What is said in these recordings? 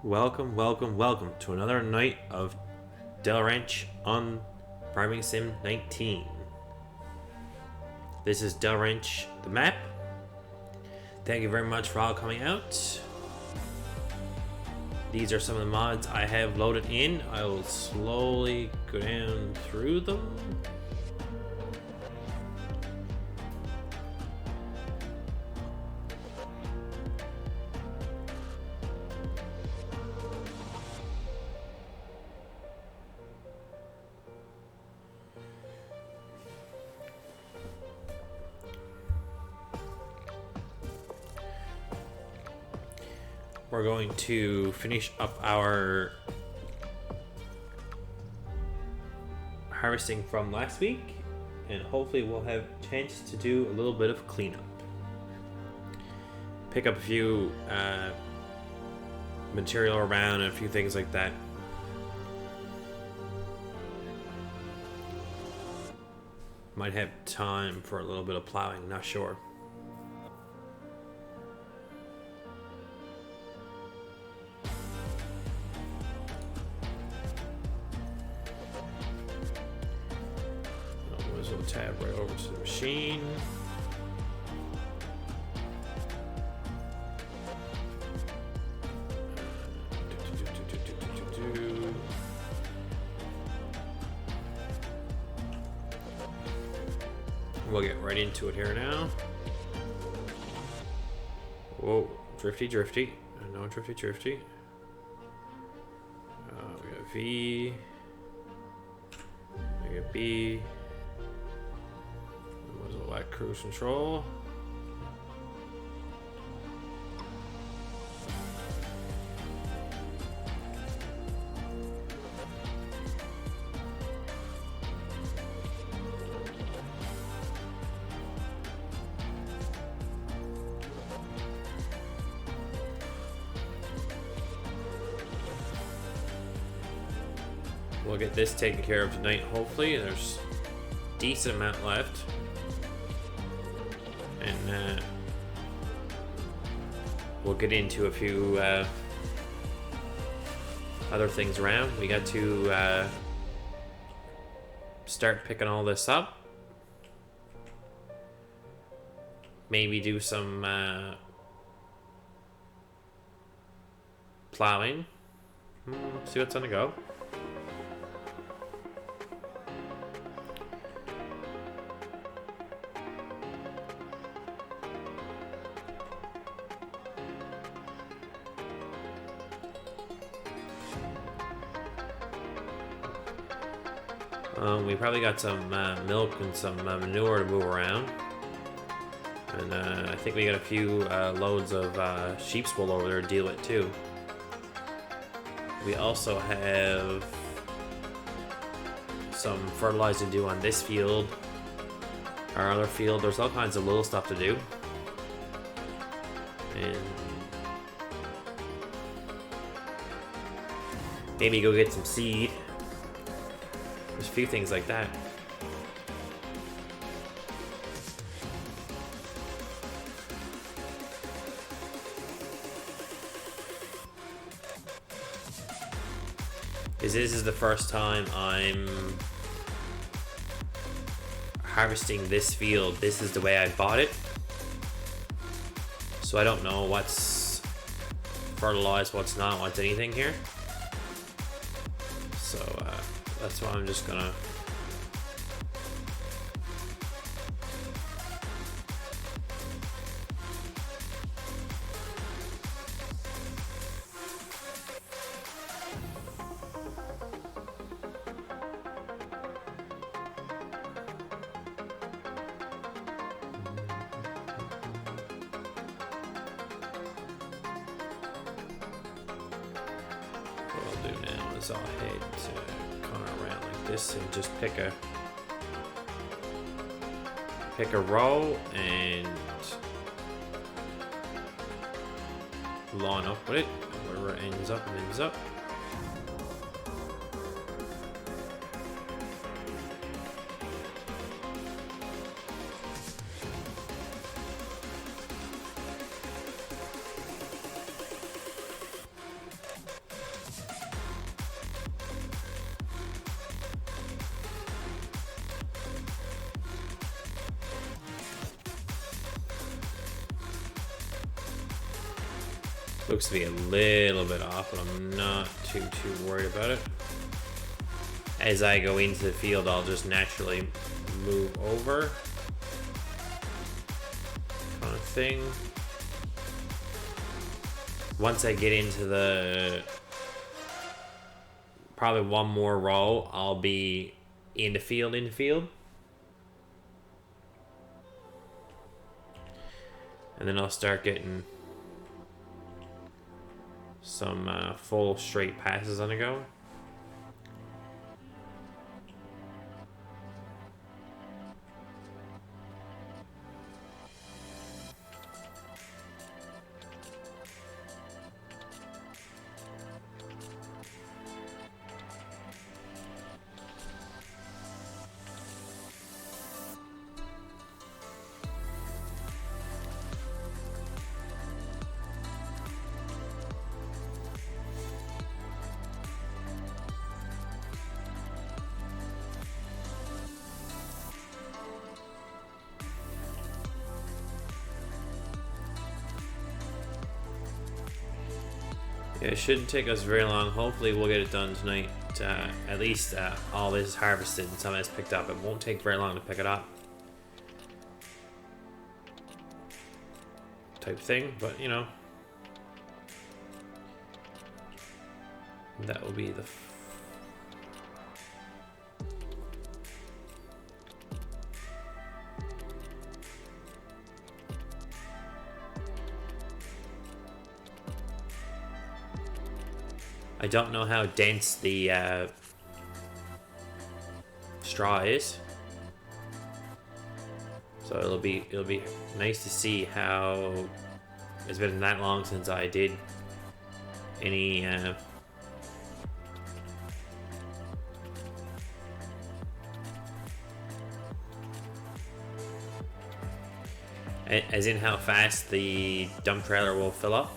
Welcome, welcome, welcome to another night of Del Ranch on Farming Sim 19. This is Del Ranch, the map. Thank you very much for all coming out. These are some of the mods I have loaded in. I will slowly go down through them. We're going to finish up our harvesting from last week, and hopefully we'll have a chance to do a little bit of cleanup. Pick up a few material around and a few things like that. Might have time for a little bit of plowing, not sure. Tab right over to the machine. We'll get right into it here now. Whoa, drifty. No, drifty. We got V. We got B. Like cruise control. We'll get this taken care of tonight, hopefully. There's a decent amount left. And we'll get into a few other things around. We got to start picking all this up. Maybe do some plowing. See what's on the go. We probably got some milk and some manure to move around. And I think we got a few loads of sheep's wool over there to deal with too. We also have some fertilizing to do on this field. Our other field, there's all kinds of little stuff to do. And maybe go get some seed. There's a few things like that. Because this is the first time I'm harvesting this field. This is the way I bought it. So I don't know what's fertilized, what's not, what's anything here. So that's why I'm just gonna what I'll do now is I'll head around like this and just pick a row and line up with it. Wherever it ends up, it ends up. Looks to be a little bit off, but I'm not too worried about it. As I go into the field, I'll just naturally move over. Kind of thing. Once I get into the probably one more row, I'll be in the field. And then I'll start getting some full straight passes on the go. Yeah, it shouldn't take us very long. Hopefully we'll get it done tonight. At least all this is harvested and some of it's picked up. It won't take very long to pick it up. Type thing, but you know. That will be the... I don't know how dense the straw is, so it'll be nice to see how it's been that long since I did any as in how fast the dump trailer will fill up.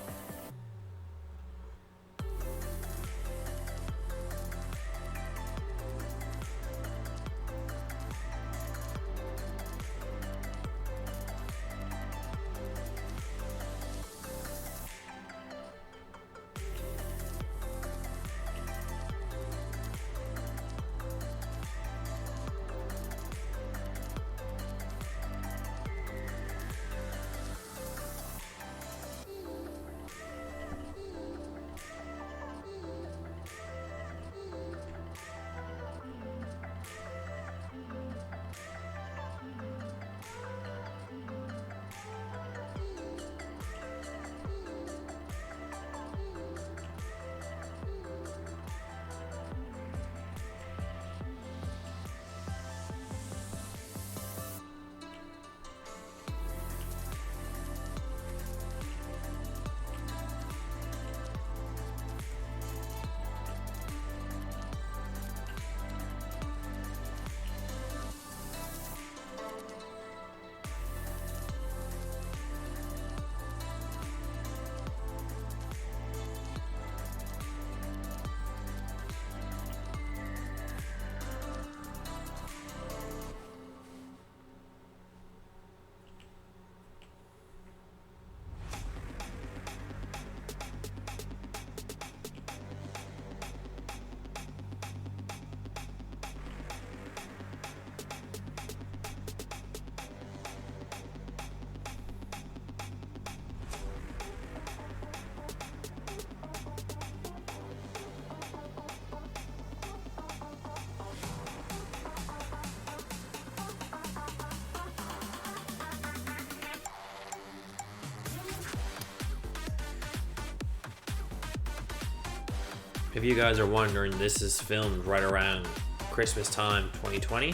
If you guys are wondering, this is filmed right around Christmas time 2020.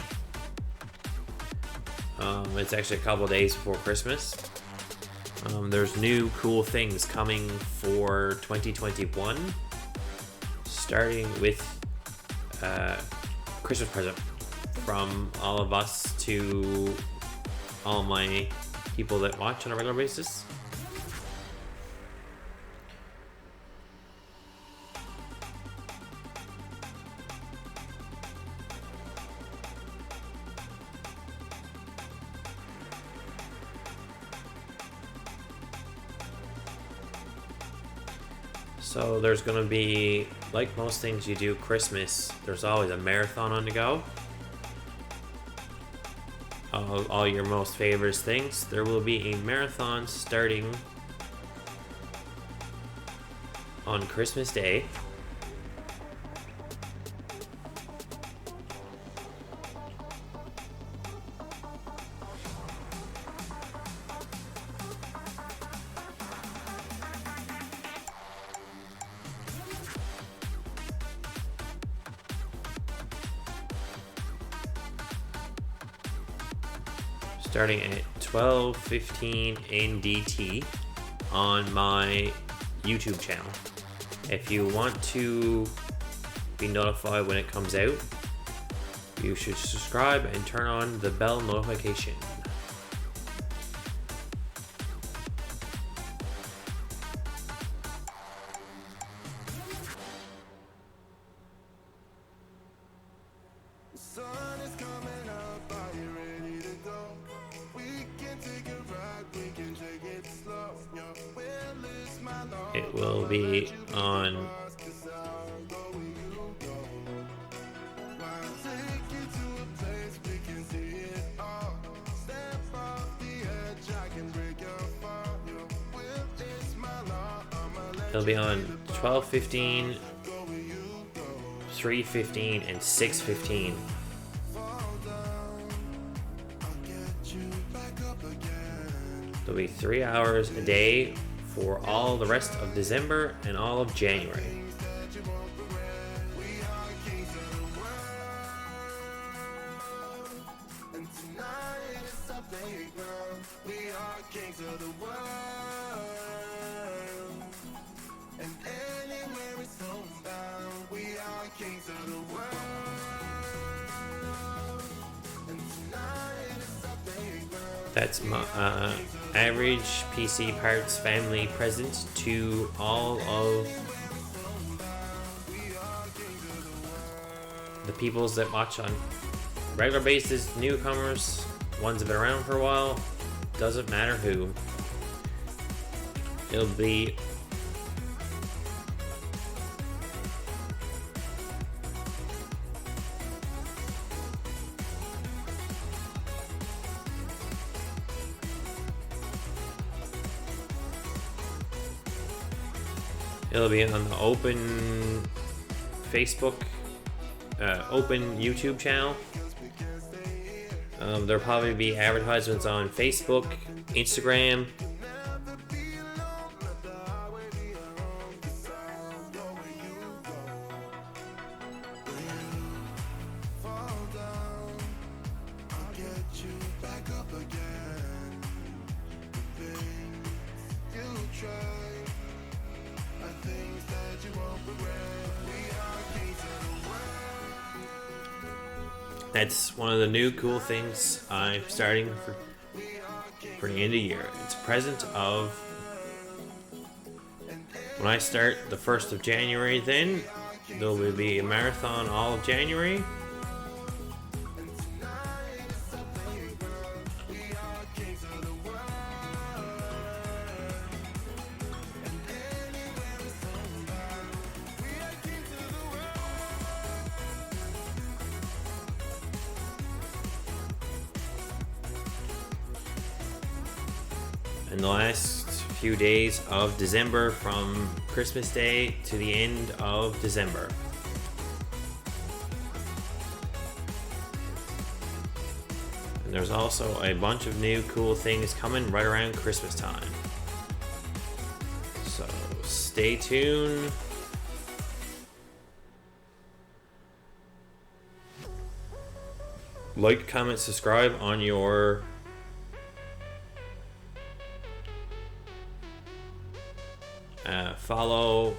It's actually a couple days before Christmas. There's new cool things coming for 2021, starting with Christmas present from all of us to all my people that watch on a regular basis. So there's going to be, like most things you do Christmas, there's always a marathon on the go. All your most favorite things. There will be a marathon starting on Christmas Day. Starting at 12:15 NDT on my YouTube channel. If you want to be notified when it comes out, you should subscribe and turn on the bell notification. It will be on it'll be on 12:15, 3:15, and 6:15. There'll be 3 hours a day for all the rest of December and all of January. That's my average PC Parts family present to all of the peoples that watch on regular basis, newcomers, ones that have been around for a while, doesn't matter who. It'll be It'll be on the open Facebook, open YouTube channel. There'll probably be advertisements on Facebook, Instagram. That's one of the new cool things I'm starting for the end of the year. It's a present of when I start the 1st of January. Then there will be a marathon all of January. In the last few days of December, from Christmas Day to the end of December. And there's also a bunch of new cool things coming right around Christmas time. So stay tuned. Like, comment, subscribe on your follow,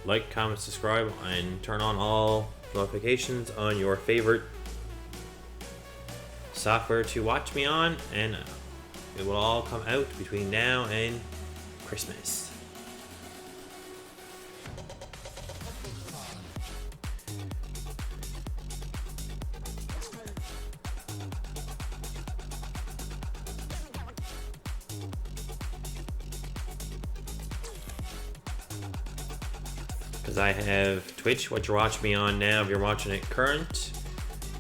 like, comment, subscribe, and turn on all notifications on your favorite software to watch me on, and it will all come out between now and Christmas. because I have Twitch, what you're watching me on now if you're watching it current.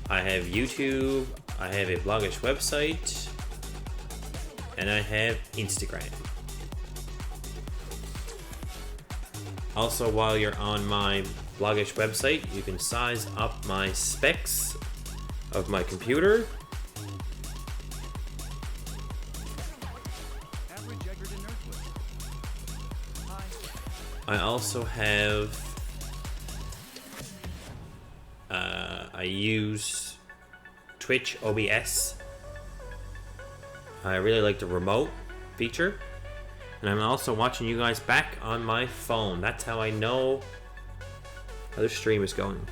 I have YouTube, I have a bloggish website, and I have Instagram. Also, while you're on my bloggish website, you can size up my specs of my computer. I also have, I use Twitch OBS. I really like the remote feature. And I'm also watching you guys back on my phone. That's how I know how the stream is going.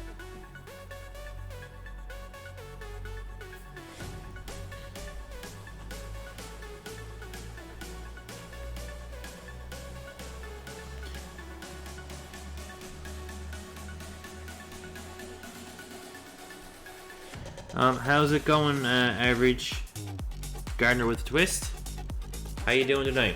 How's it going, average gardener with a twist? How you doing tonight?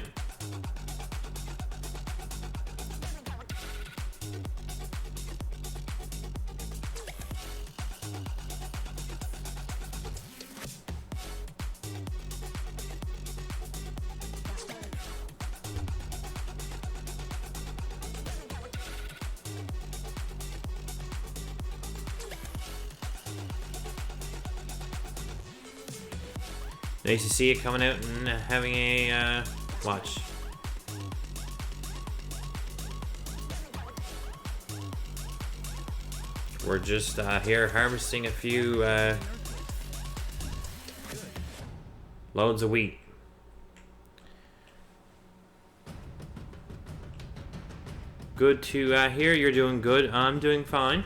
Nice to see you coming out and having a watch. We're just here harvesting a few loads of wheat. Good to hear you're doing good. I'm doing fine.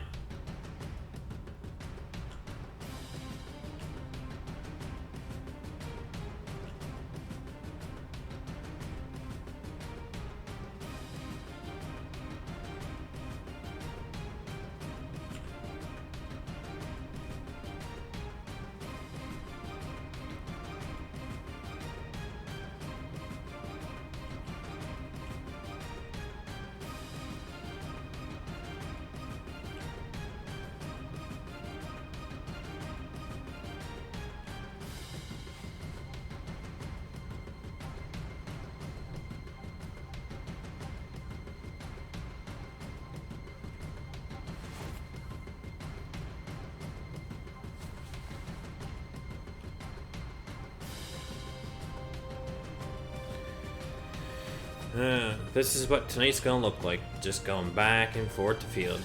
This is what tonight's gonna look like. Just going back and forth the field.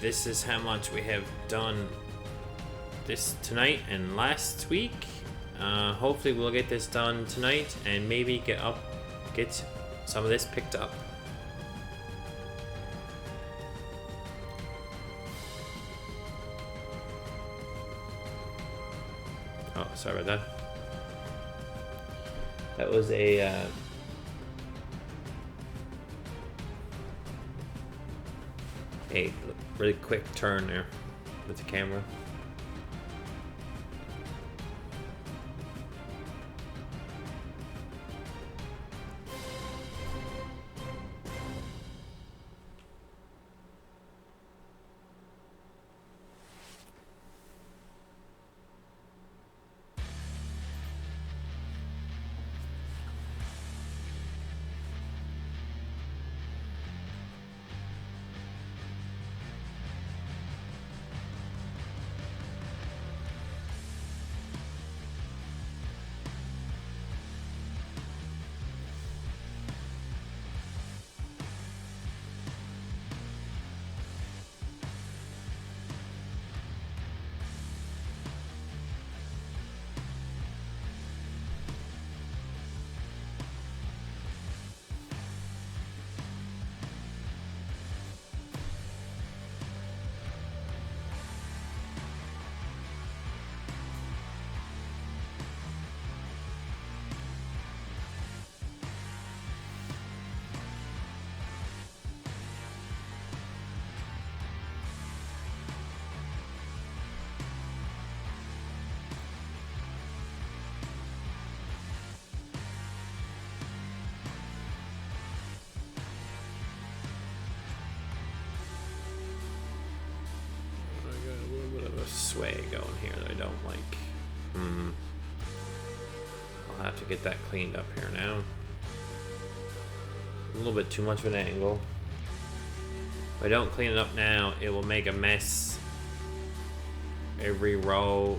This is how much we have done this tonight and last week. Hopefully we'll get this done tonight and maybe get some of this picked up. Oh, sorry about that. That was a really quick turn there with the camera. sway going here that I don't like. I'll have to get that cleaned up here now. A little bit too much of an angle. If I don't clean it up now, it will make a mess every row.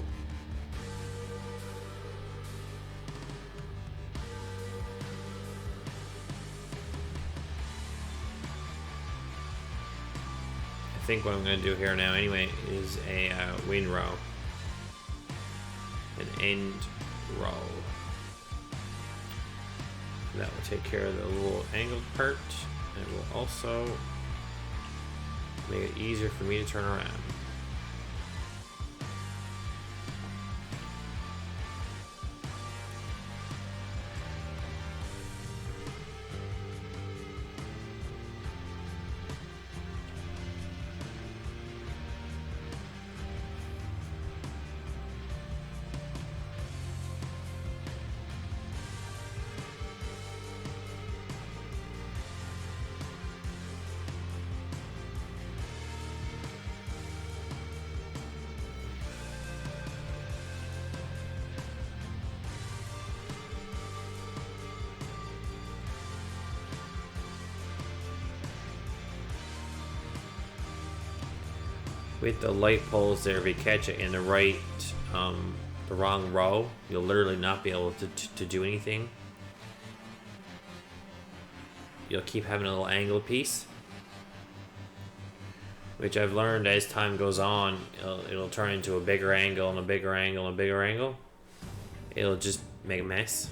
I think what I'm going to do here now anyway is a windrow. An end row. That will take care of the little angled part. And it will also make it easier for me to turn around. With the light poles there, if you catch it in the right, the wrong row, you'll literally not be able to do anything. You'll keep having a little angled piece, which I've learned as time goes on, it'll turn into a bigger angle and a bigger angle and a bigger angle. It'll just make a mess.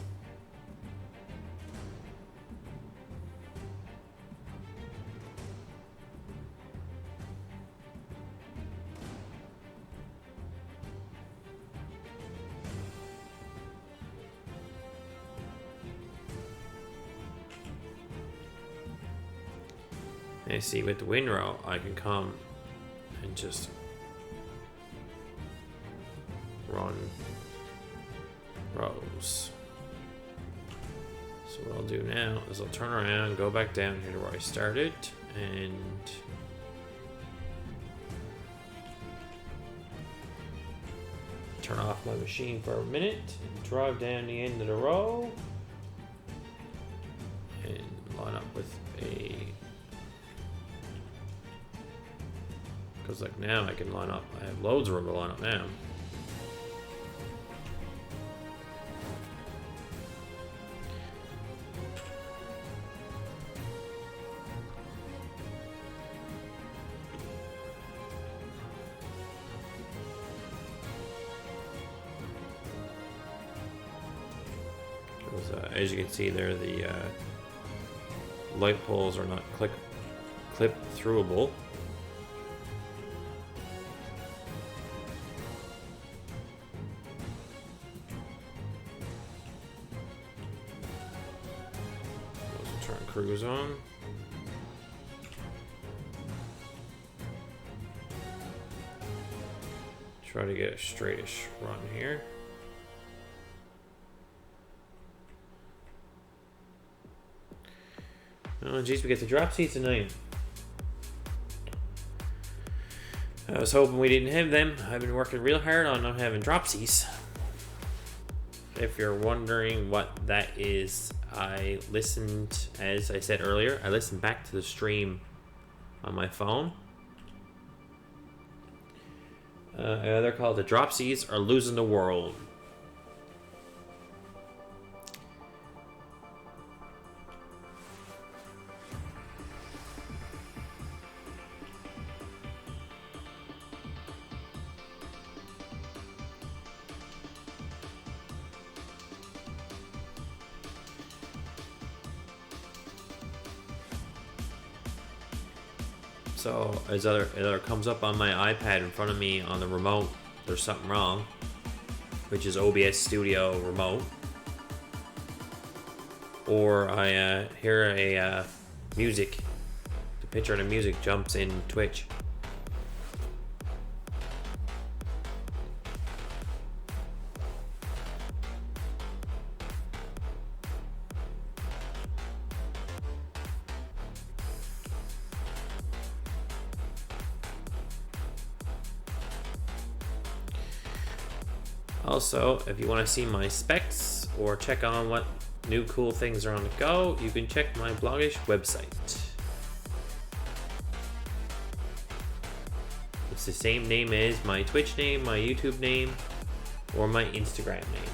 And see, with the windrow, I can come and just run rows. So what I'll do now is I'll turn around, go back down here to where I started, and turn off my machine for a minute, and drive down the end of the row, and line up with a... Because like now I can line up, I have loads of room to line up now. Because as you can see there, the light poles are not clip throughable. Cruise on. Try to get a straightish run here. Oh geez, we get the drop seats tonight. I was hoping we didn't have them. I've been working real hard on not having drop seats. If you're wondering what that is, I listened, as I said earlier, I listened back to the stream on my phone. They're called the Dropsies Are Losing the World. So as it comes up on my iPad in front of me on the remote, there's something wrong, which is OBS Studio remote. Or I hear a music, the picture of the music jumps in Twitch. Also, if you want to see my specs or check on what new cool things are on the go, you can check my Blogish website. It's the same name as my Twitch name, my YouTube name, or my Instagram name.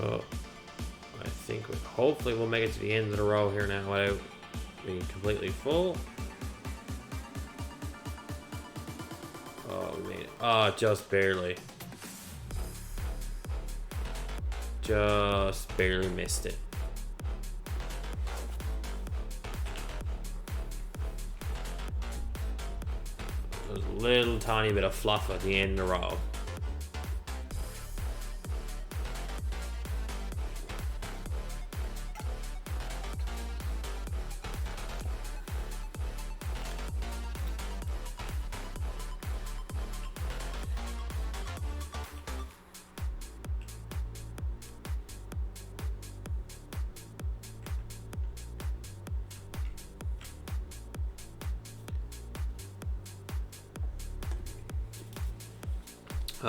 Oh, I think hopefully we'll make it to the end of the row here now without being completely full. Oh, we made it. Oh, just barely. Just barely missed it. There's a little tiny bit of fluff at the end of the row.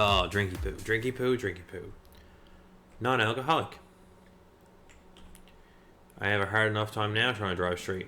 Oh, drinky poo, drinky poo, drinky poo. Non-alcoholic. I have a hard enough time now trying to drive straight.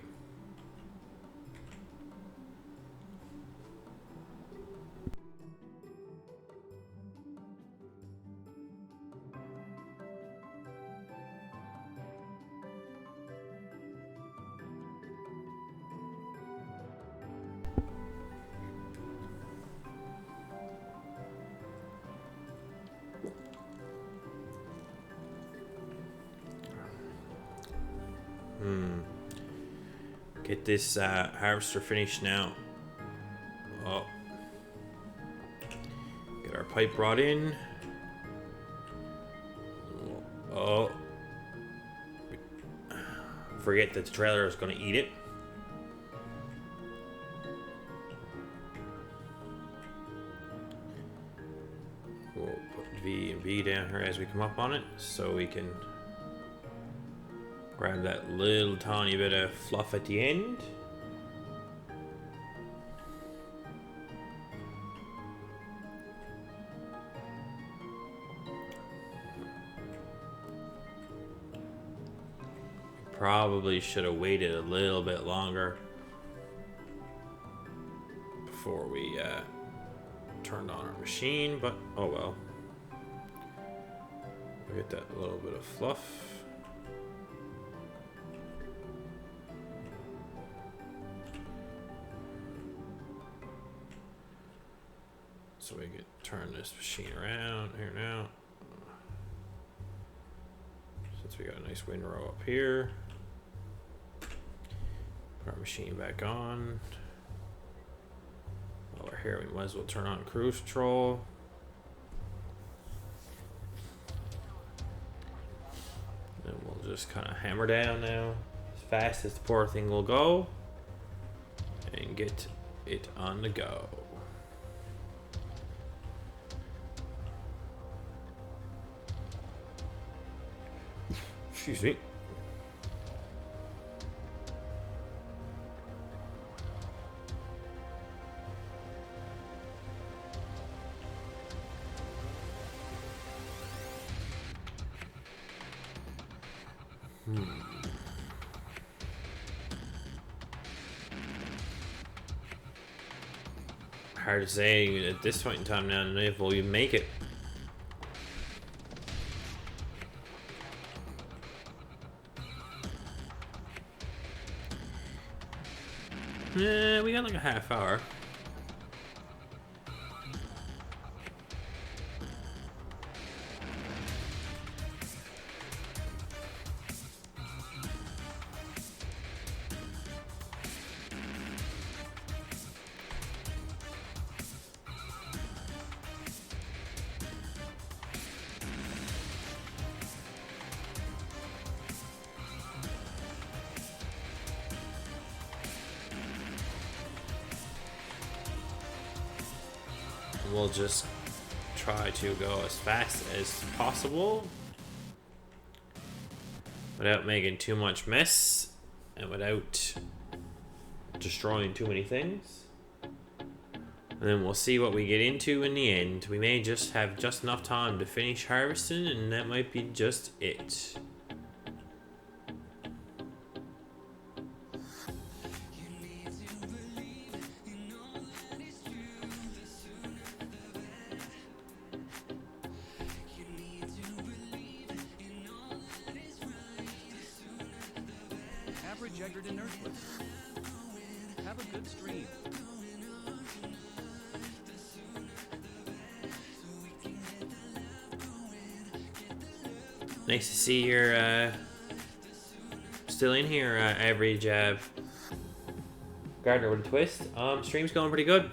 Get this harvester finished now. Oh. Get our pipe brought in. Oh. Forget that the trailer is going to eat it. We'll put V and B down here as we come up on it so we can grab that little tiny bit of fluff at the end. Probably should have waited a little bit longer before we turned on our machine, but oh well. We'll get that little bit of fluff. So we can turn this machine around here now. Since we got a nice windrow up here. Put our machine back on. While we're here, we might as well turn on cruise control. And we'll just kind of hammer down now as fast as the poor thing will go and get it on the go. Excuse me. Hard to say at this point in time now if we'll even make it. We got like a half hour. we'll just try to go as fast as possible without making too much mess and without destroying too many things. And then we'll see what we get into in the end. We may just have just enough time to finish harvesting, and that might be just it. Rejected and earthless. Have a good stream. Nice to see you're still in here, average gardener with a twist. Stream's going pretty good.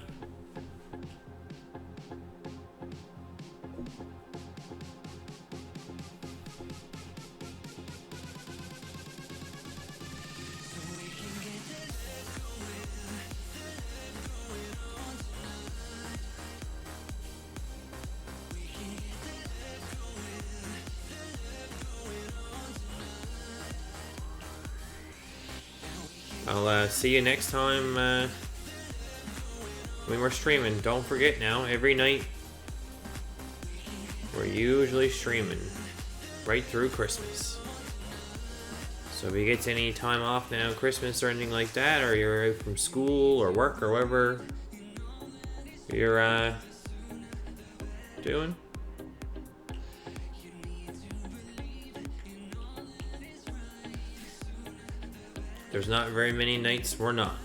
I'll see you next time when we're streaming. Don't forget now, every night we're usually streaming right through Christmas. So if you get any time off now, Christmas or anything like that, or you're out from school or work or whatever you're doing, there's not very many nights we're not.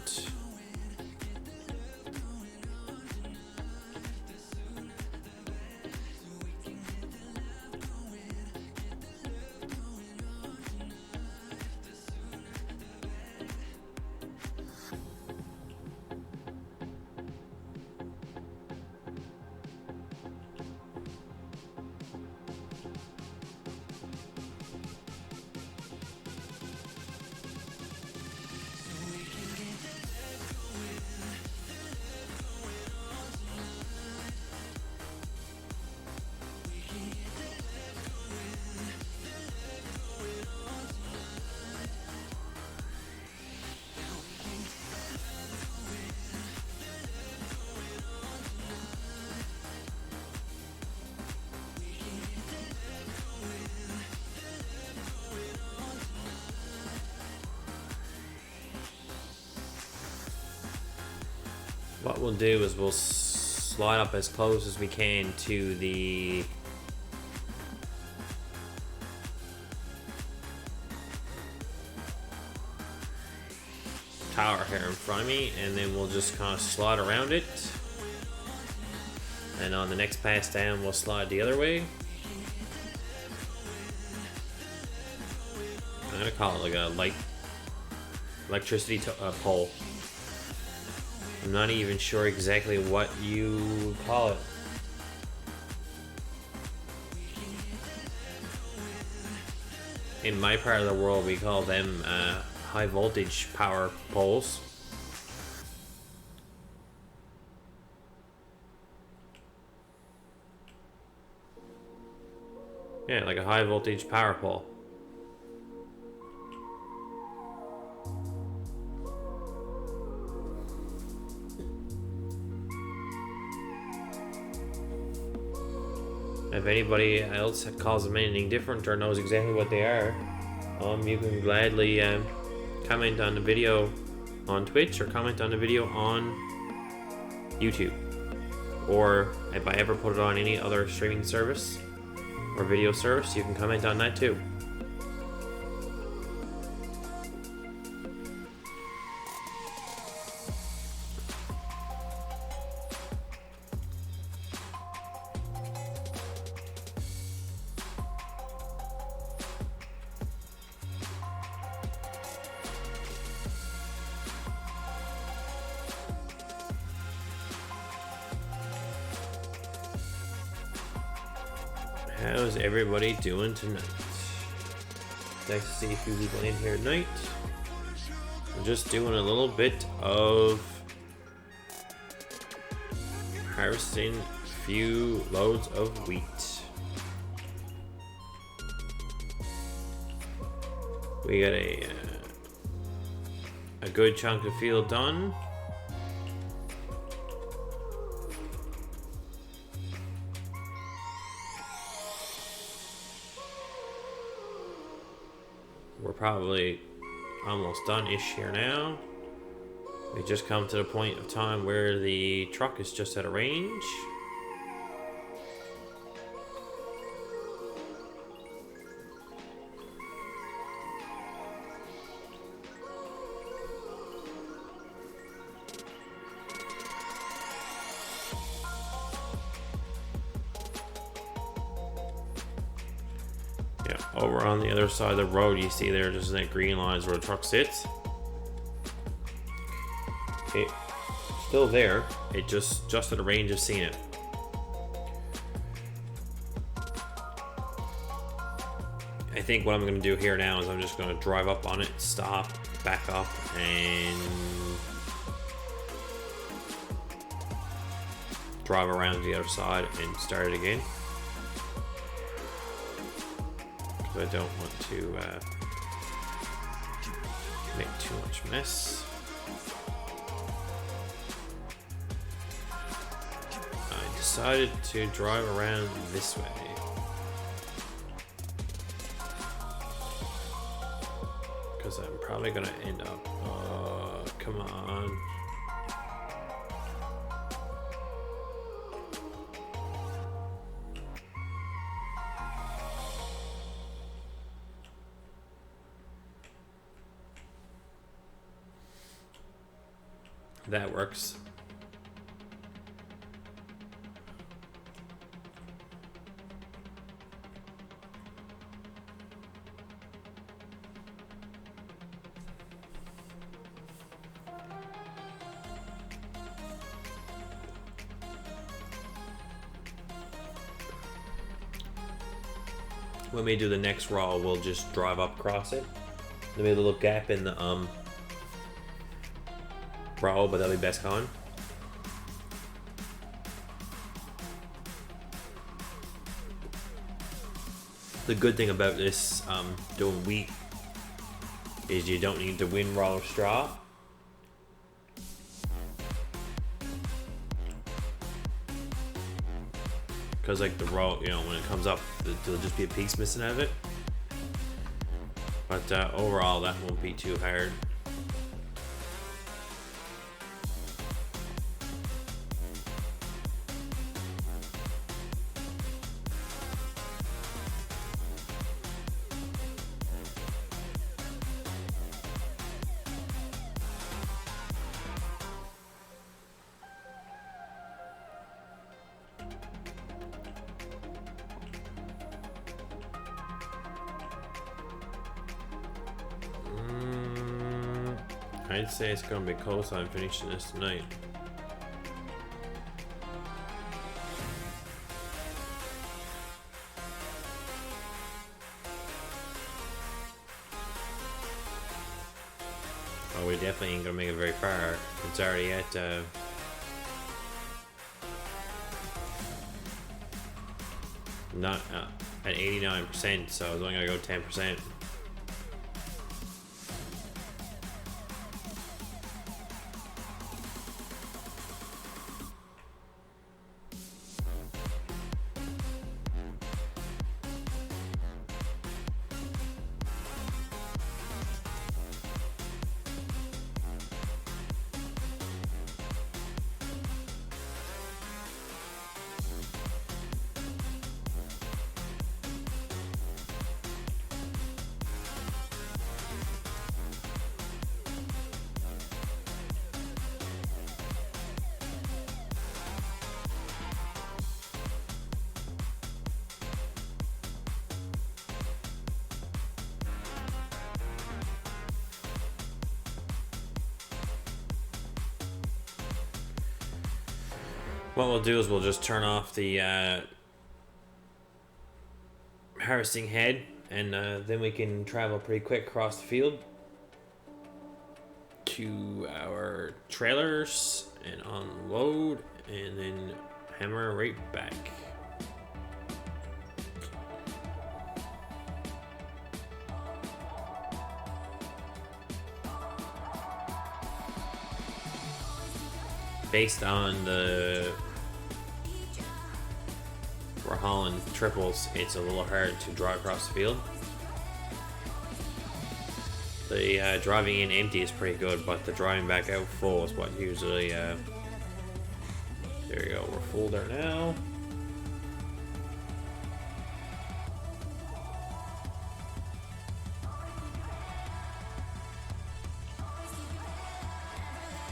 What we'll do is we'll slide up as close as we can to the tower here in front of me, and then we'll just kind of slide around it, and on the next pass down we'll slide the other way. I'm gonna call it like a electricity pole. I'm not even sure exactly what you call it. In my part of the world, we call them high voltage power poles. Yeah, like a high voltage power pole. If anybody else calls them anything different or knows exactly what they are, you can gladly comment on the video on Twitch or comment on the video on YouTube. Or if I ever put it on any other streaming service or video service, you can comment on that too. How's everybody doing tonight? Nice to see a few people in here tonight. I'm just doing a little bit of harvesting few loads of wheat. We got a good chunk of field done. We're probably almost done-ish here now. We just come to the point of time where the truck is just out of range. Yeah, over on the other side of the road, you see there just that green lines where the truck sits. It's still there. It just at the range of seeing it. I think what I'm going to do here now is I'm just going to drive up on it, stop, back up, and drive around to the other side and start it again. Because I don't want to make too much mess. I decided to drive around this way. Because I'm probably going to end up... come on. That works. When we do the next roll, we'll just drive up across it. There'll be a little gap in the roll, but that'll be best going. The good thing about this doing wheat is you don't need the wind roll or straw. Because like the roll, you know, when it comes up, there'll just be a piece missing out of it. But overall, that won't be too hard. I'd say it's gonna be close on finishing this tonight. Oh, we definitely ain't gonna make it very far. It's already at not at 89%, so it's only gonna go 10%. What we'll do is we'll just turn off the harvesting head, and then we can travel pretty quick across the field to our trailers and unload, and then hammer right back. Based on the Holland triples, it's a little hard to draw across the field. The driving in empty is pretty good, but the driving back out full is what usually. There you go, we're full there now.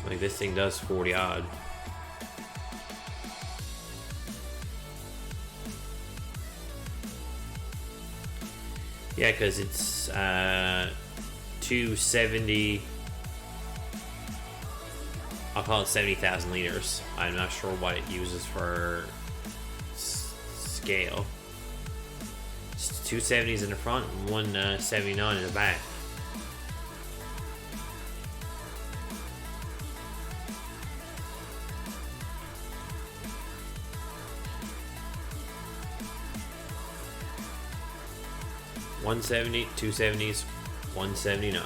Like this thing does 40 odd. Yeah, because it's 270. I'll call it 70,000 liters. I'm not sure what it uses for scale. It's 270s in the front and 179 in the back. $170, 270s, 179.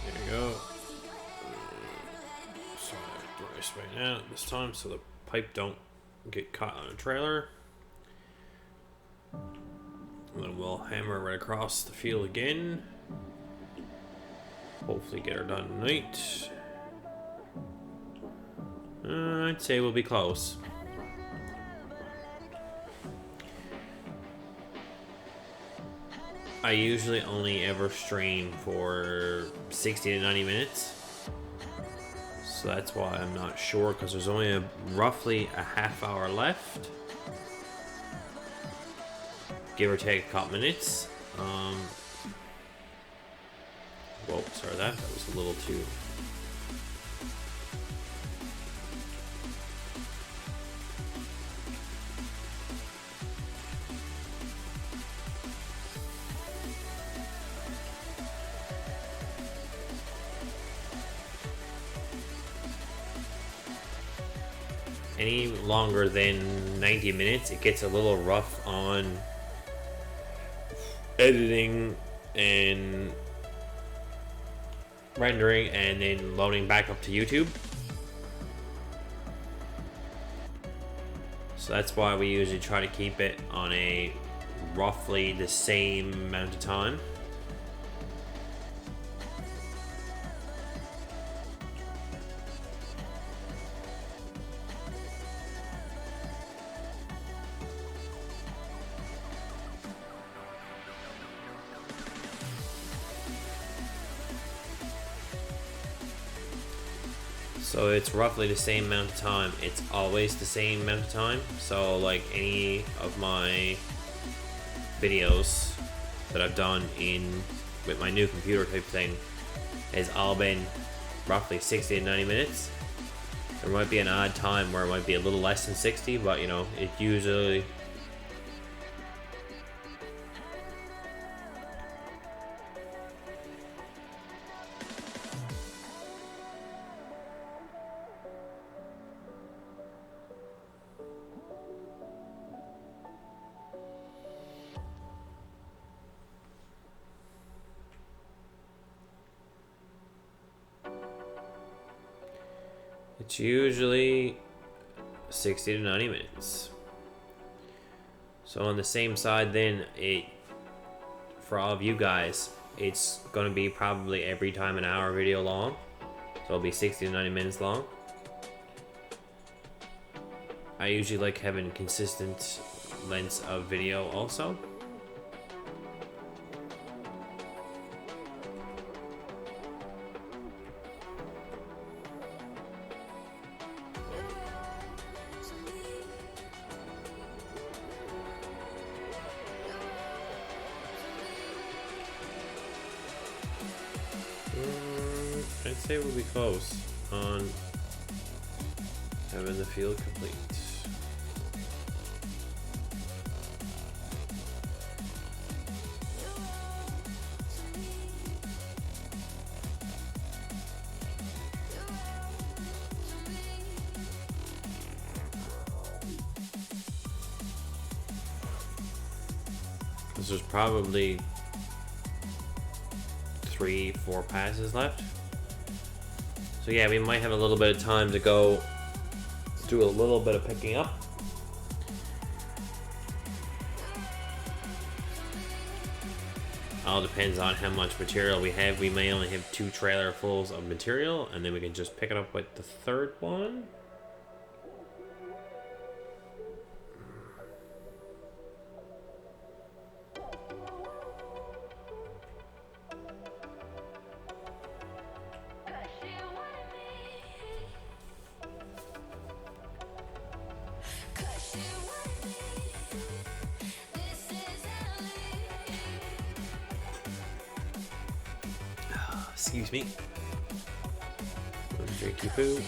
There you go. So I do this right now this time so the pipe don't get caught on a trailer. And then we'll hammer right across the field again. Hopefully get her done tonight. I'd say we'll be close. I usually only ever stream for 60 to 90 minutes. So that's why I'm not sure, because there's only roughly a half hour left. Give or take a couple minutes. Whoa, sorry, that was a little too... Any longer than 90 minutes, it gets a little rough on editing and rendering and then loading back up to YouTube. So that's why we usually try to keep it on a roughly the same amount of time. So it's roughly the same amount of time. It's always the same amount of time. So like any of my videos that I've done with my new computer type thing has all been roughly 60 to 90 minutes. There might be an odd time where it might be a little less than 60, but you know, it usually... It's usually 60 to 90 minutes. So on the same side then, for all of you guys, it's going to be probably every time an hour video long. So it'll be 60 to 90 minutes long. I usually like having consistent lengths of video also. say we'll be close on having the field complete. There's probably 3-4 passes left. So yeah, we might have a little bit of time to go do a little bit of picking up. All depends on how much material we have. We may only have 2 trailer fulls of material, and then we can just pick it up with the third one. Excuse me. Drink your food.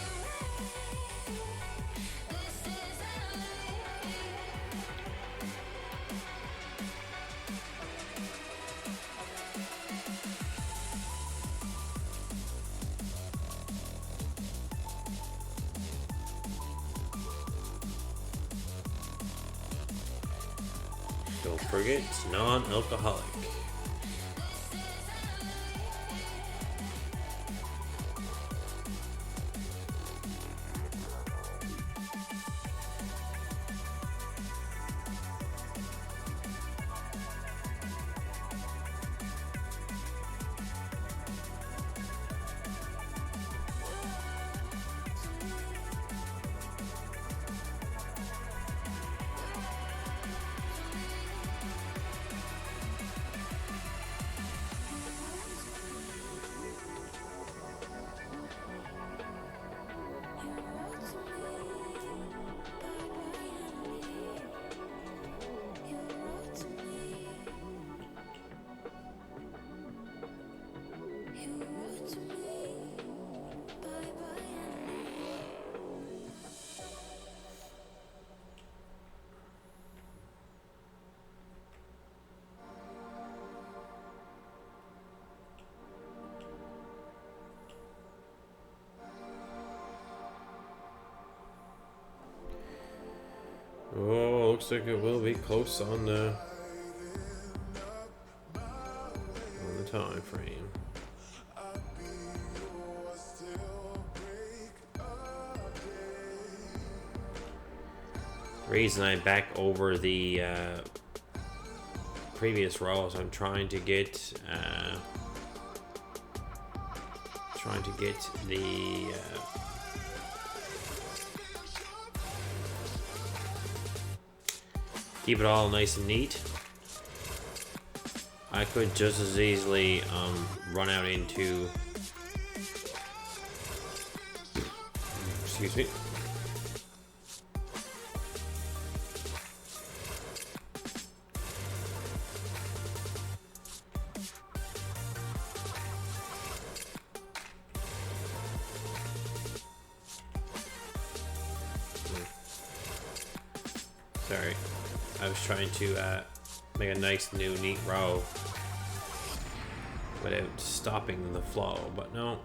Don't forget, it's non-alcoholic. Oh, looks like it will be close on the time frame. The reason I back over the previous row is I'm trying to get the keep it all nice and neat. I could just as easily run out into, excuse me. Sorry, I was trying to make a nice new neat row without stopping the flow, but no.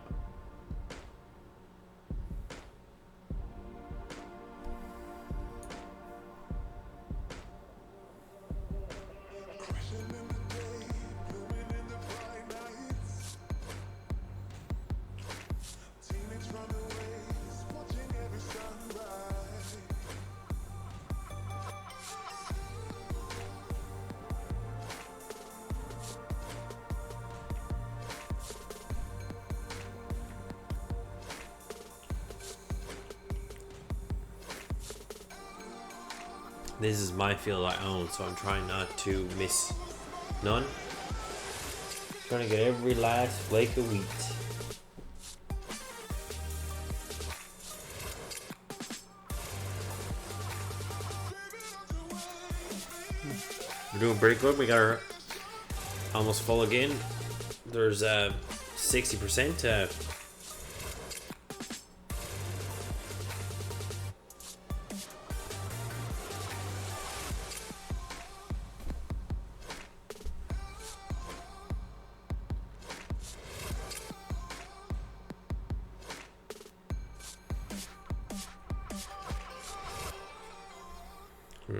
This is my field I own, so I'm trying not to miss none. Trying to get every last flake of wheat. We're doing pretty good. We got our almost full again. There's 60%. We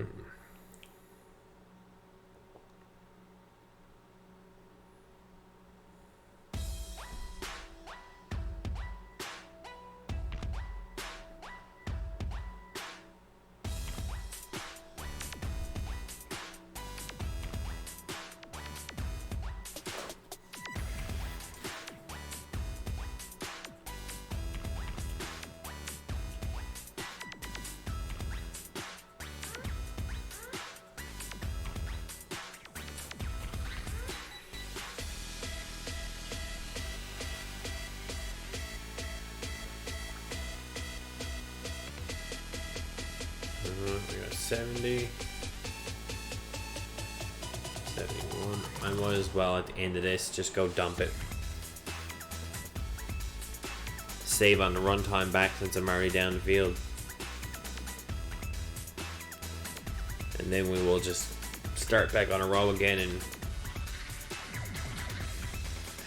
got 70. 71. I might as well at the end of this just go dump it. Save on the runtime back since I'm already down the field. And then we will just start back on a roll again and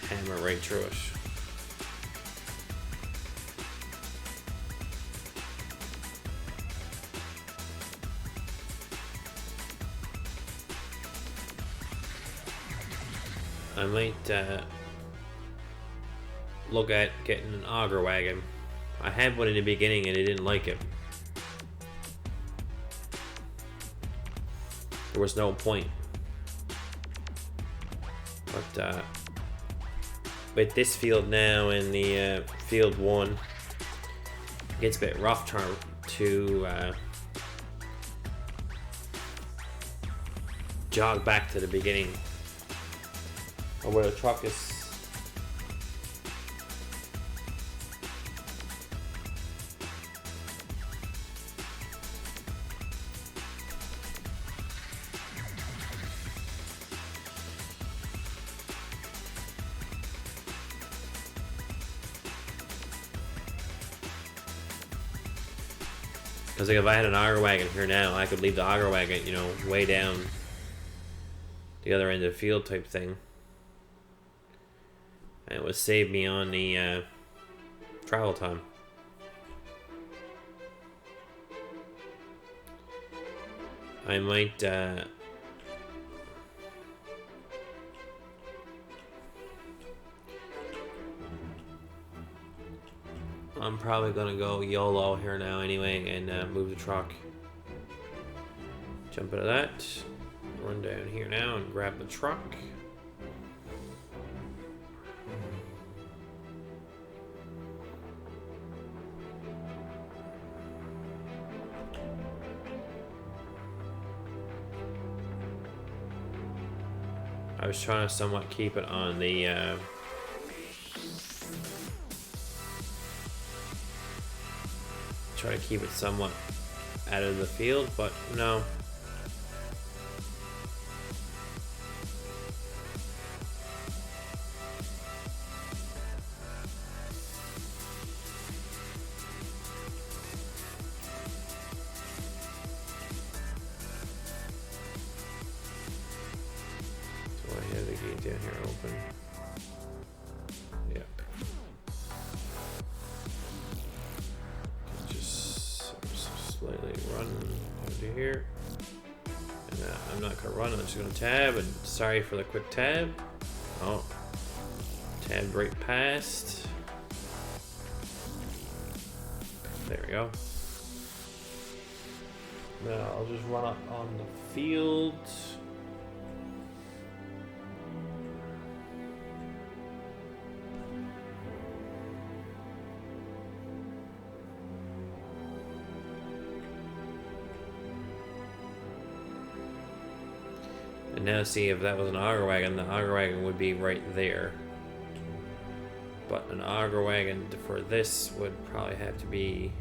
hammer right through it. I might look at getting an auger wagon. I had one in the beginning and I didn't like it. There was no point. But with this field now in the field 1, it gets a bit rough trying to jog back to the beginning of where the truck is. Because like if I had an auger wagon here now, I could leave the auger wagon, you know, way down the other end of the field type thing. And it would save me on the travel time. I might I'm probably gonna go YOLO here now anyway and move the truck. Jump into that. Run down here now and grab the truck. I was trying to somewhat keep it on the try to keep it somewhat out of the field, but no. Down here open. Yep. Just slightly run over here. And I'm not gonna run, I'm just gonna tab, and sorry for the quick tab. Oh. Tab right past. There we go. Now I'll just run up on the field. And now see, if that was an auger wagon, the auger wagon would be right there. But an auger wagon for this would probably have to be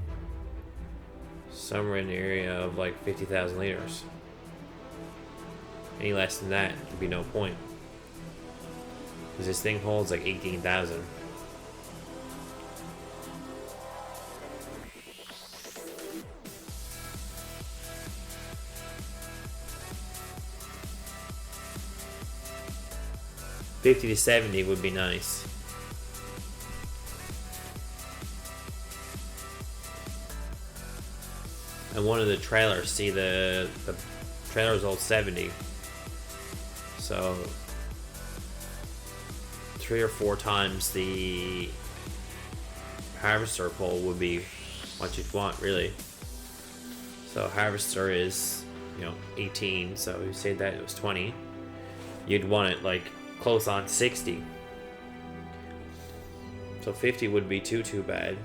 somewhere in the area of like 50,000 liters. Any less than that, there'd be no point. Because this thing holds like 18,000. $50 to $70 would be nice. and one of the trailers. See, the trailer's all 70. So 3 or 4 times the harvester pull would be what you'd want, really. So harvester is, 18, so you say that it was 20. You'd want it like close on 60. So 50 would be too bad.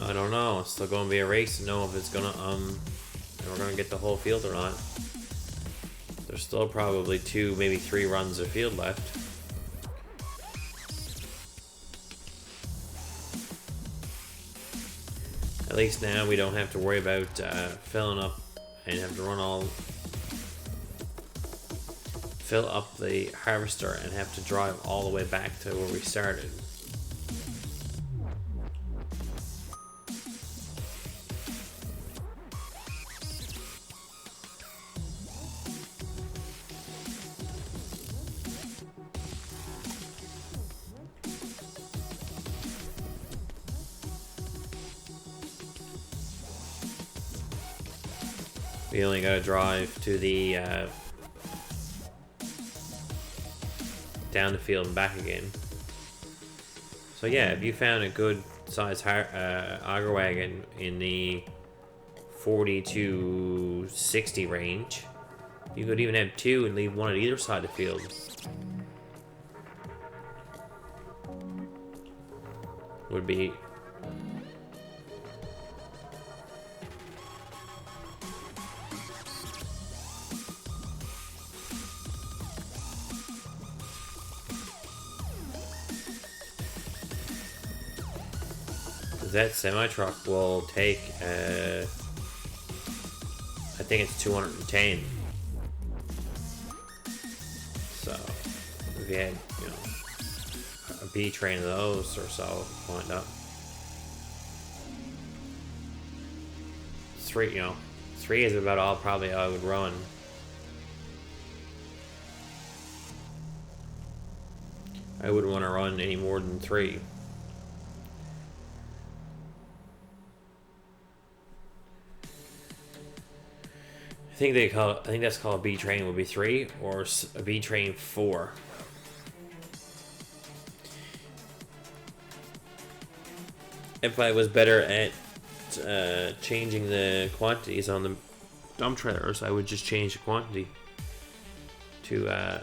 I don't know. It's still going to be a race to know if it's gonna we're gonna get the whole field or not. There's still probably 2, maybe 3 runs of field left. At least now we don't have to worry about filling up and have to fill up the harvester and have to drive all the way back to where we started. We only gotta drive to the down the field and back again. So yeah, if you found a good size auger wagon in the 40 to 60 range, you could even have 2 and leave one at either side of the field. Would be that semi-truck will take, I think it's 210. So, if you had, a B train of those or so lined up. 3, 3 is about all probably I would run. I wouldn't want to run any more than 3. I think that's called a B train would be 3 or a B train 4. If I was better at changing the quantities on the dump trailers, I would just change the quantity to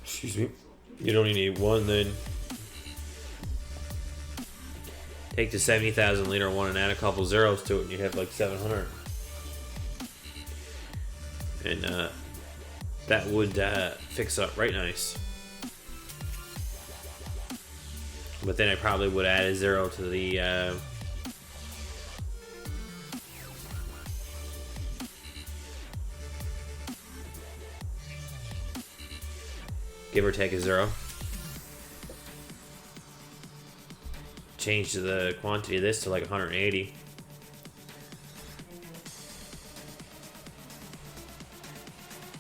excuse me. You only need 1 then. Take the 70,000 liter one and add a couple zeros to it, and you'd have like 700. And that would fix up right nice. But then I probably would add a 0 to the give or take a 0. Change the quantity of this to like 180.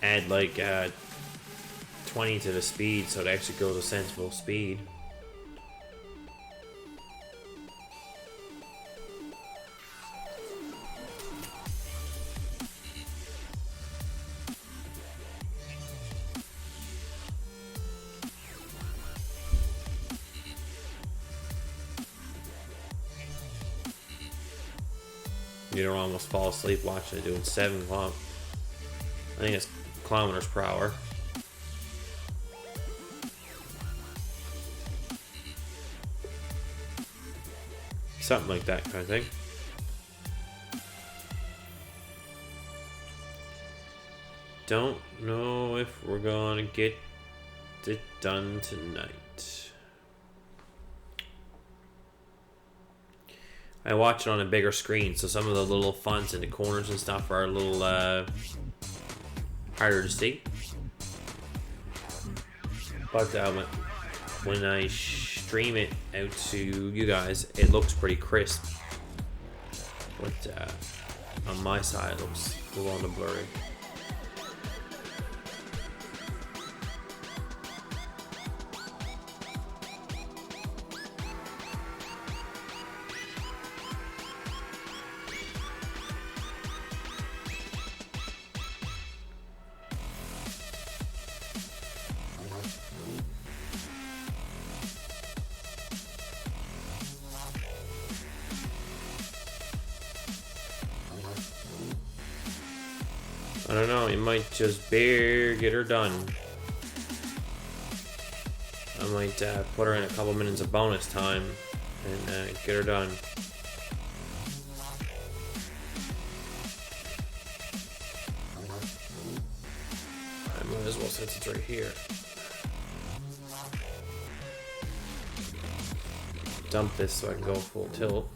Add like 20 to the speed so it actually goes a sensible speed. You don't almost fall asleep watching it doing 7 o'clock. I think it's kilometers per hour. Something like that kind of thing. Don't know if we're gonna get it done tonight. I watch it on a bigger screen, so some of the little fonts in the corners and stuff are a little harder to see. But when I stream it out to you guys, it looks pretty crisp. But on my side, it looks a little blurry. I don't know, you might just bare get her done. I might put her in a couple minutes of bonus time and get her done. I might as well since it's right here. Dump this so I can go full tilt.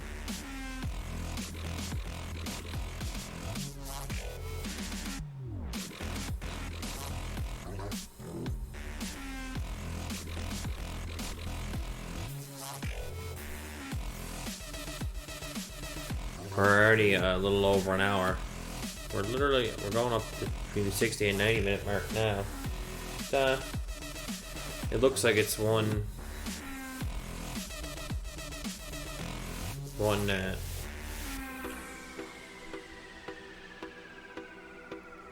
We're already a little over an hour. We're going up to between the 60 and 90 minute mark now. It looks like it's one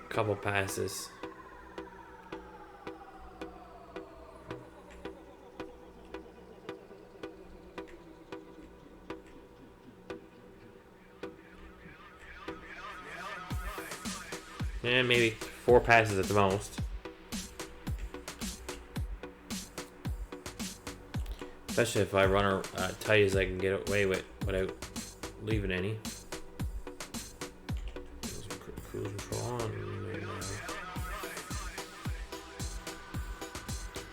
couple passes. And maybe 4 passes at the most. Especially if I run her tight as I can get away with without leaving any. Cruise control on.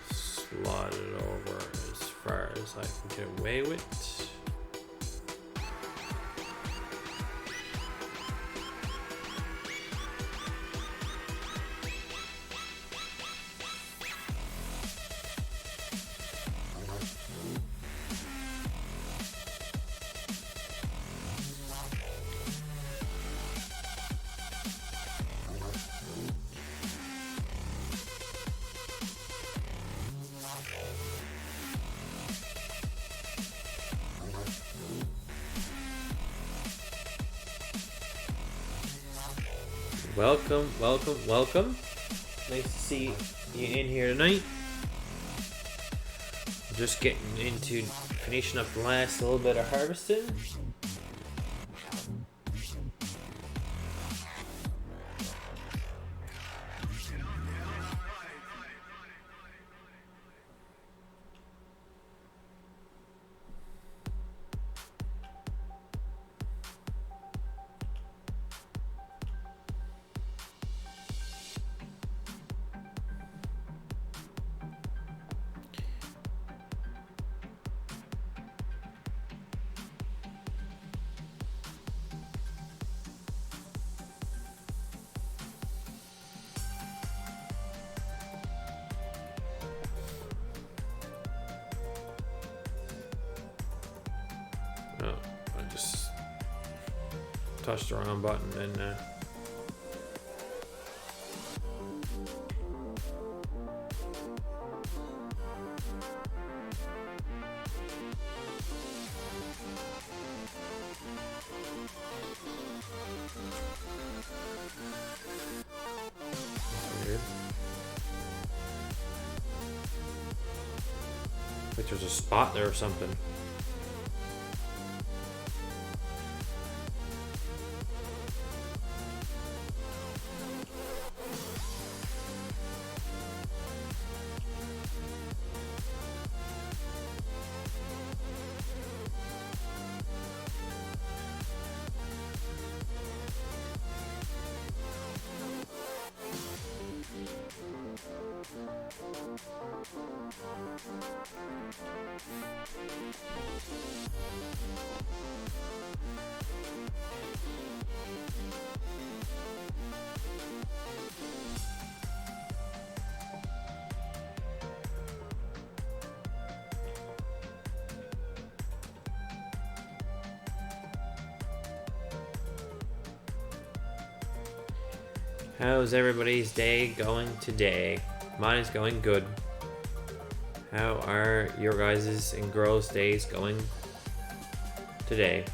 Slide it over as far as I can get away with. Welcome, welcome, welcome. Nice to see you in here tonight. Just getting into finishing up the last little bit of harvesting. Oh, I just touched the wrong button and weird. Like there's a spot there or something. How's everybody's day going today? Mine is going good. How are your guys' and girls' days going today?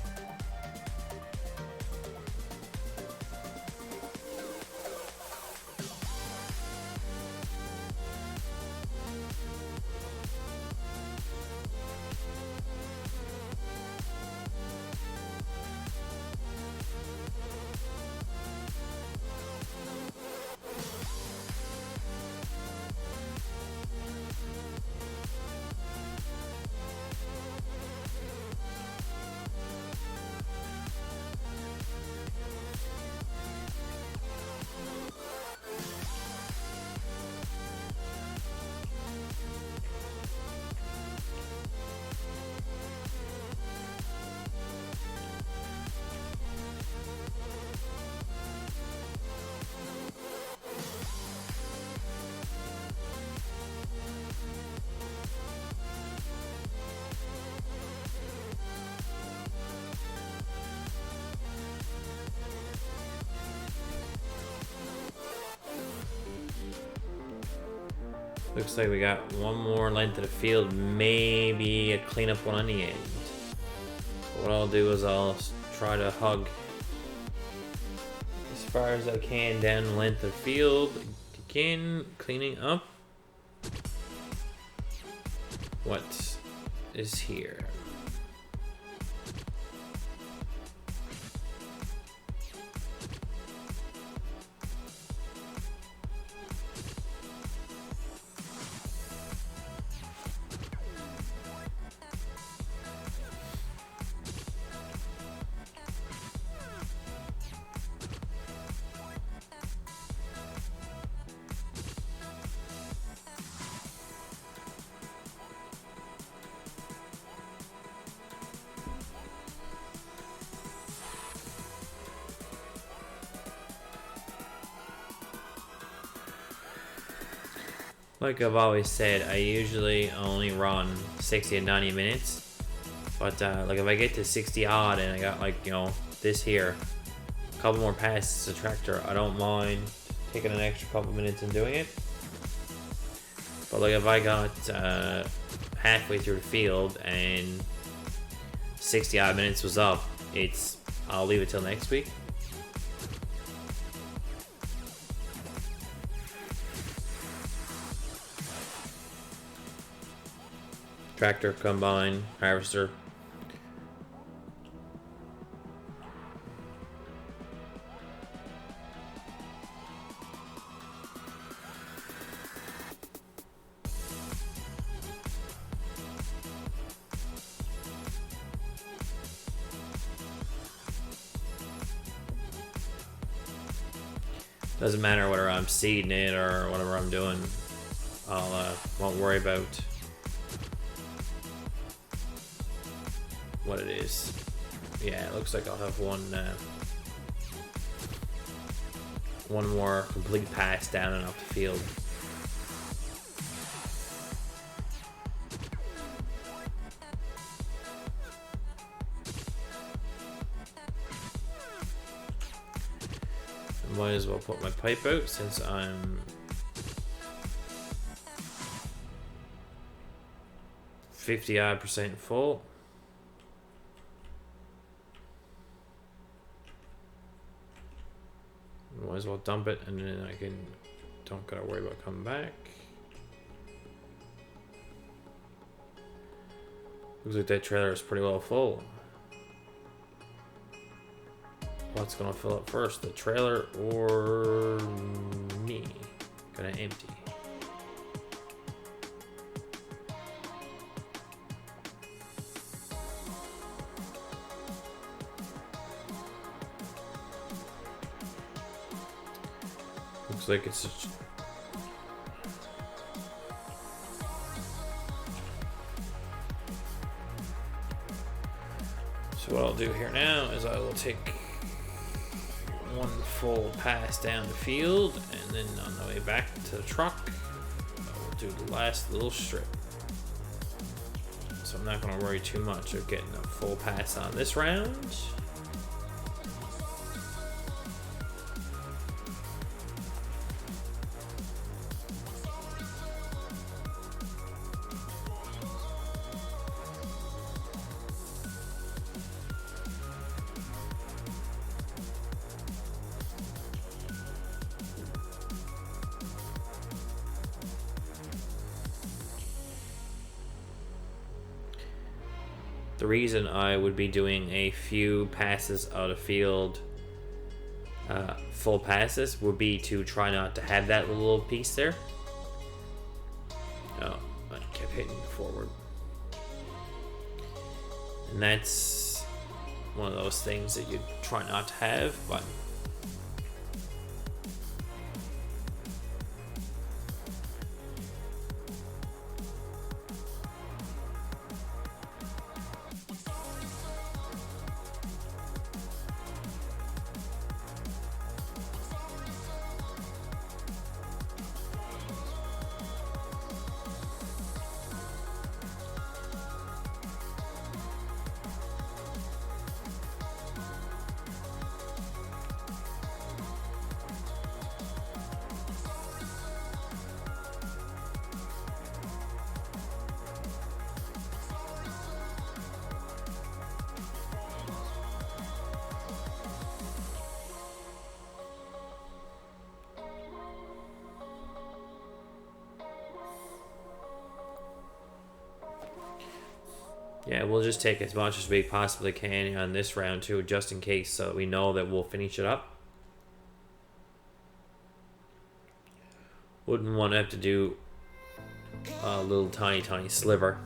Looks like we got one more length of the field, maybe a cleanup one on the end. What I'll do is I'll try to hug as far as I can down the length of the field. Begin cleaning up what is here. Like I've always said, I usually only run 60 to 90 minutes. But like if I get to 60 odd and I got like, you know, this here, a couple more passes to tractor, I don't mind taking an extra couple minutes and doing it. But like if I got halfway through the field and 60 odd minutes was up, I'll leave it till next week. Tractor, combine, harvester. Doesn't matter whether I'm seeding it or whatever I'm doing. I'll won't worry about what it is. Yeah, it looks like I'll have one more complete pass down and up the field. I might as well put my pipe out since I'm 50% full. Might as well dump it and then don't gotta worry about coming back. Looks like that trailer is pretty well full. What's gonna fill up first, the trailer or me? Gonna empty. Looks like it's so what I'll do here now is I will take one full pass down the field, and then on the way back to the truck I will do the last little strip. So I'm not going to worry too much of getting a full pass on this round. the reason I would be doing a few passes out of field, full passes, would be to try not to have that little piece there. Oh, I kept hitting forward. And that's one of those things that you try not to have, but yeah, we'll just take as much as we possibly can on this round too, just in case, so that we know that we'll finish it up. Wouldn't want to have to do a little tiny sliver.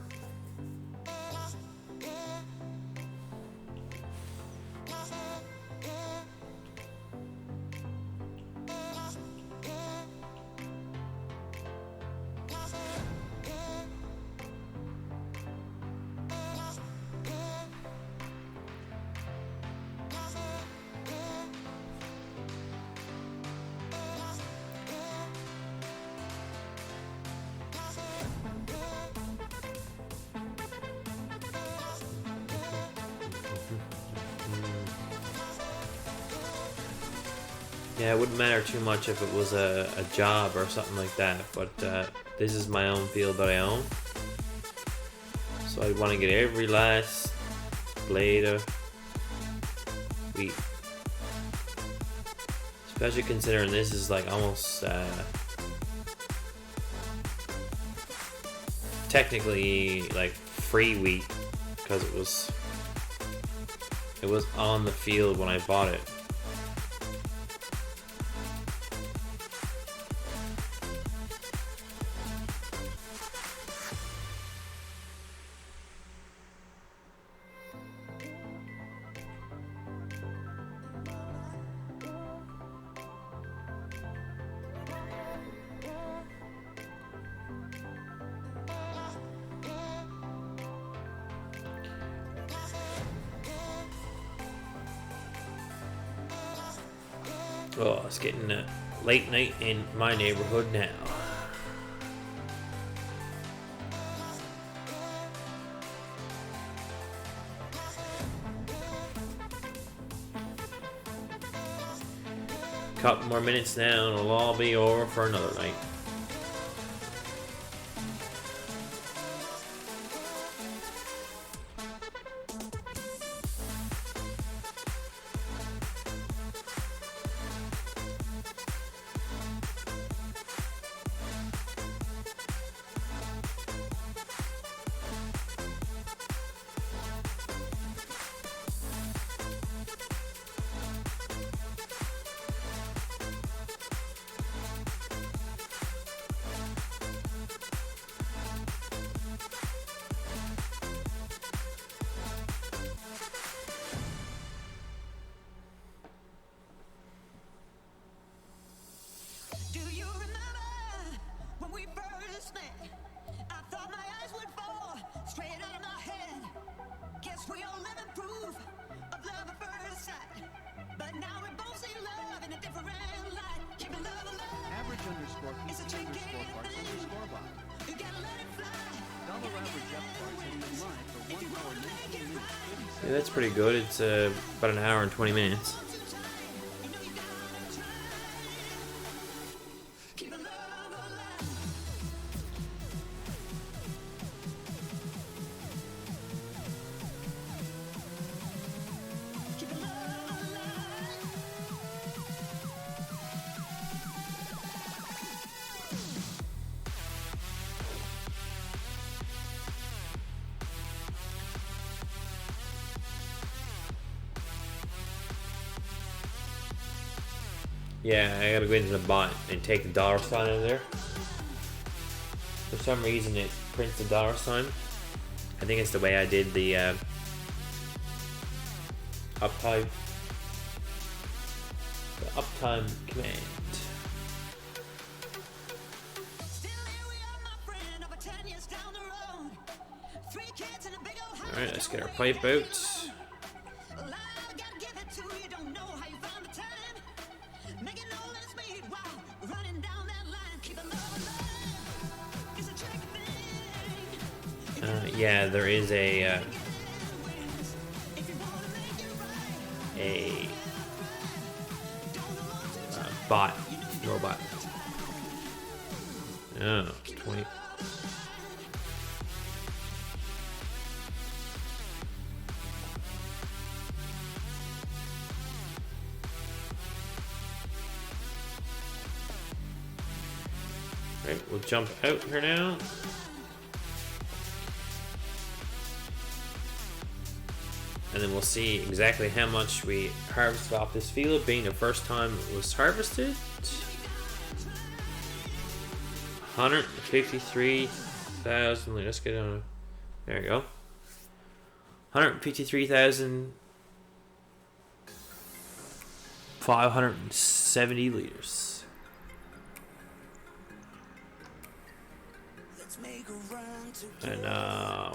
Yeah, it wouldn't matter too much if it was a job or something like that, but this is my own field that I own. So I'd want to get every last blade of wheat. Especially considering this is like almost technically like free wheat, because it was on the field when I bought it. Oh, it's getting late night in my neighborhood now. Couple more minutes now and it'll all be over for another night. Yeah, that's pretty good. It's about an hour and 20 minutes. Yeah, I gotta go into the bot and take the dollar sign out of there. For some reason, it prints the dollar sign. I think it's the way I did the uptime. The uptime command. Alright, let's get our pipe out. Yeah, there is a bot robot. Oh, 20. Right, we'll jump out here now. And then we'll see exactly how much we harvested off this field, being the first time it was harvested. 153,000. Let's get on. There we go. 153,570 liters. And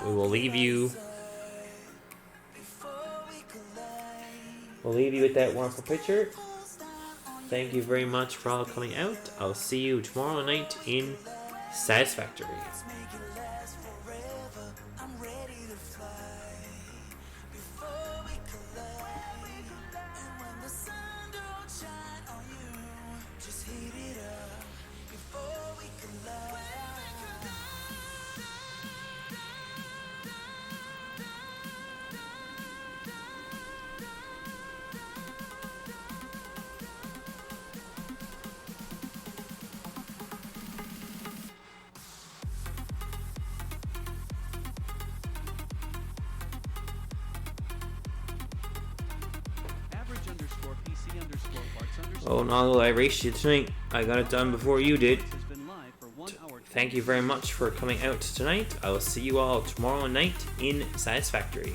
we will leave you. We'll leave you with that wonderful picture. Thank you very much for all coming out. I'll see you tomorrow night in Satisfactory. Oh no, I raced you tonight. I got it done before you did. Thank you very much for coming out tonight. I will see you all tomorrow night in Satisfactory.